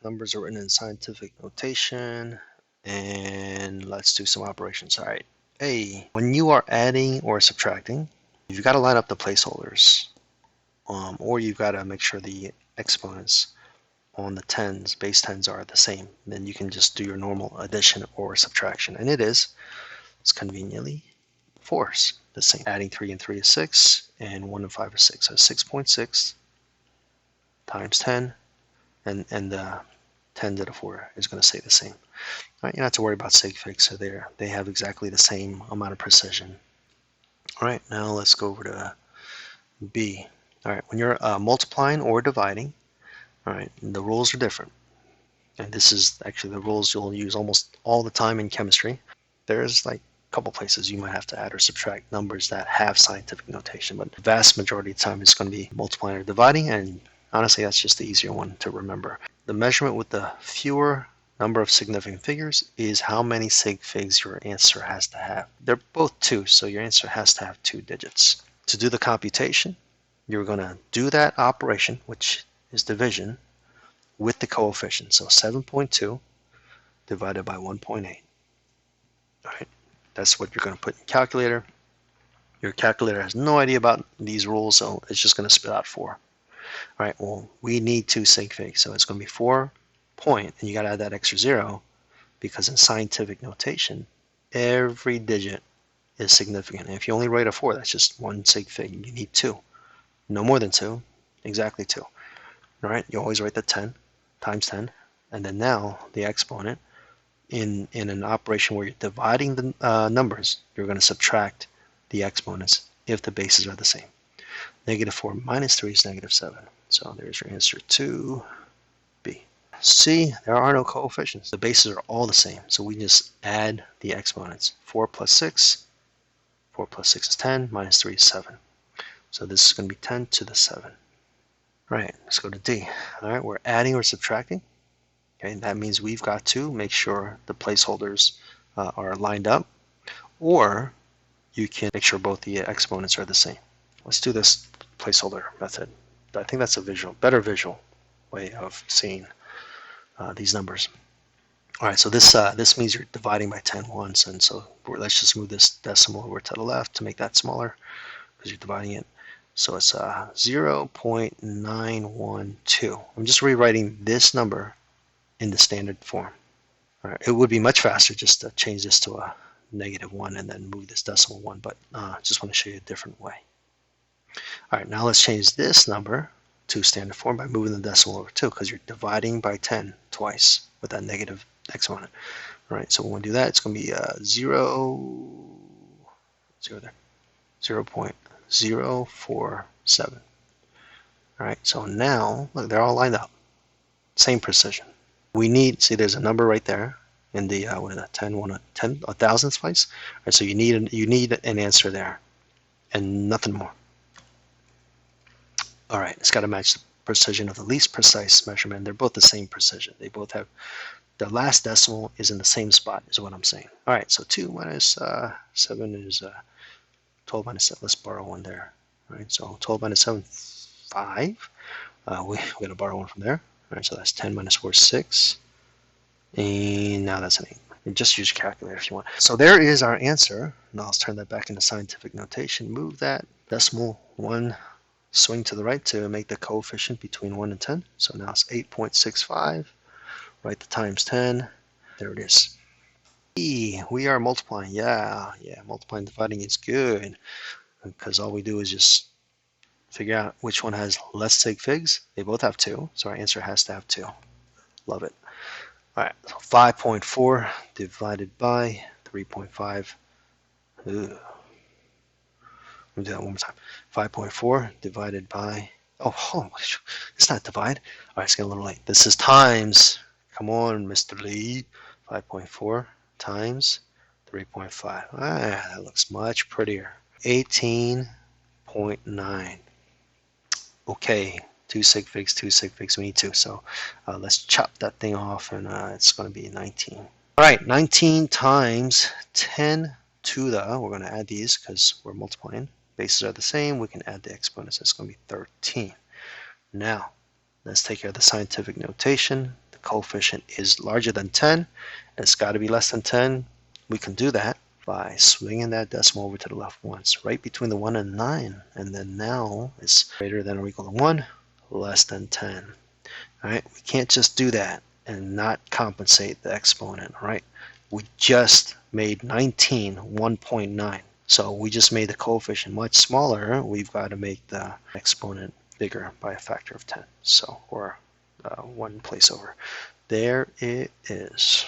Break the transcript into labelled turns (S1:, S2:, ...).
S1: Numbers are written in scientific notation, and let's do some operations. All right. A, when you are adding or subtracting, you've got to line up the placeholders, or you've got to make sure the exponents on the tens, base tens, are the same. Then you can just do your normal addition or subtraction, and it's conveniently 4's the same. Adding 3 and 3 is 6, and 1 and 5 is 6. So 6.6 times 10, and the 10 to the 4 is going to stay the same. All right, you don't have to worry about sig figs, so they have exactly the same amount of precision. All right, now let's go over to B. All right, when you're multiplying or dividing, all right, the rules are different. And this is actually the rules you'll use almost all the time in chemistry. There's like a couple places you might have to add or subtract numbers that have scientific notation, but the vast majority of the time it's going to be multiplying or dividing, and honestly that's just the easier one to remember. The measurement with the fewer number of significant figures is how many sig figs your answer has to have. They're both 2, so your answer has to have 2 digits. To do the computation, you're going to do that operation, which is division, with the coefficient. So 7.2 divided by 1.8. All right, that's what you're going to put in your calculator. Your calculator has no idea about these rules, so it's just going to spit out 4. All right, well, we need 2 sig figs, so it's going to be 4 point, and you got to add that extra 0, because in scientific notation, every digit is significant. And if you only write a 4, that's just 1 sig fig. You need 2. No more than 2, exactly 2. All right, you always write the 10 times 10, and then now the exponent. In an operation where you're dividing the numbers, you're going to subtract the exponents if the bases are the same. -4 minus 3 is -7. So there's your answer to B. C, there are no coefficients. The bases are all the same, so we just add the exponents. 4 plus 6, 4 plus 6 is 10, minus 3 is 7. So this is going to be 10 to the 7. All right, let's go to D. All right, we're adding or subtracting. Okay, that means we've got to make sure the placeholders are lined up, or you can make sure both the exponents are the same. Let's do this placeholder method. I think that's a better visual way of seeing these numbers. All right, so this means you're dividing by 10 once, and so let's just move this decimal over to the left to make that smaller, because you're dividing it. So it's 0.912. I'm just rewriting this number in the standard form. All right, it would be much faster just to change this to a -1 and then move this decimal 1, but just want to show you a different way. All right, now let's change this number to standard form by moving the decimal over 2, because you're dividing by 10 twice with that negative exponent. All right, so when we do that, it's going to be 0.047. All right, so now look, they're all lined up, same precision. We need, see, there's a number right there in the 1,000th place. All right, so you need an answer there, and nothing more. All right, it's got to match the precision of the least precise measurement. They're both the same precision. They both have, the last decimal is in the same spot, is what I'm saying. All right, so 2 minus 7 is 12 minus 7. Let's borrow one there. All right, so 12 minus 7, 5. We're going to borrow one from there. All right, so that's 10 minus 4, 6. And now that's an 8. And just use your calculator if you want. So there is our answer. Now let's turn that back into scientific notation. Move that decimal 1, swing to the right to make the coefficient between 1 and 10. So now it's 8.65. Write the times 10. There it is. E, we are multiplying. Yeah, multiplying and dividing is good, because all we do is just figure out which one has less sig figs. They both have 2, so our answer has to have 2. Love it. All right, so 5.4 divided by 3.5. Let me do that one more time. 5.4 divided by, it's not divide. All right, it's getting a little late. This is times. Come on, Mr. Lee. 5.4 times 3.5. That looks much prettier. 18.9. Okay, 2 sig figs, 2 sig figs. We need 2. So let's chop that thing off, and it's going to be 19. All right, 19 times 10 to the, we're going to add these because we're multiplying. Bases are the same. We can add the exponents. That's going to be 13. Now, let's take care of the scientific notation. The coefficient is larger than 10, and it's got to be less than 10, we can do that by swinging that decimal over to the left once, right between the 1 and 9. And then now it's greater than or equal to 1, less than 10. All right, we can't just do that and not compensate the exponent. All right, we just made 19 1.9. So we just made the coefficient much smaller. We've got to make the exponent bigger by a factor of 10. So, or one place over. There it is.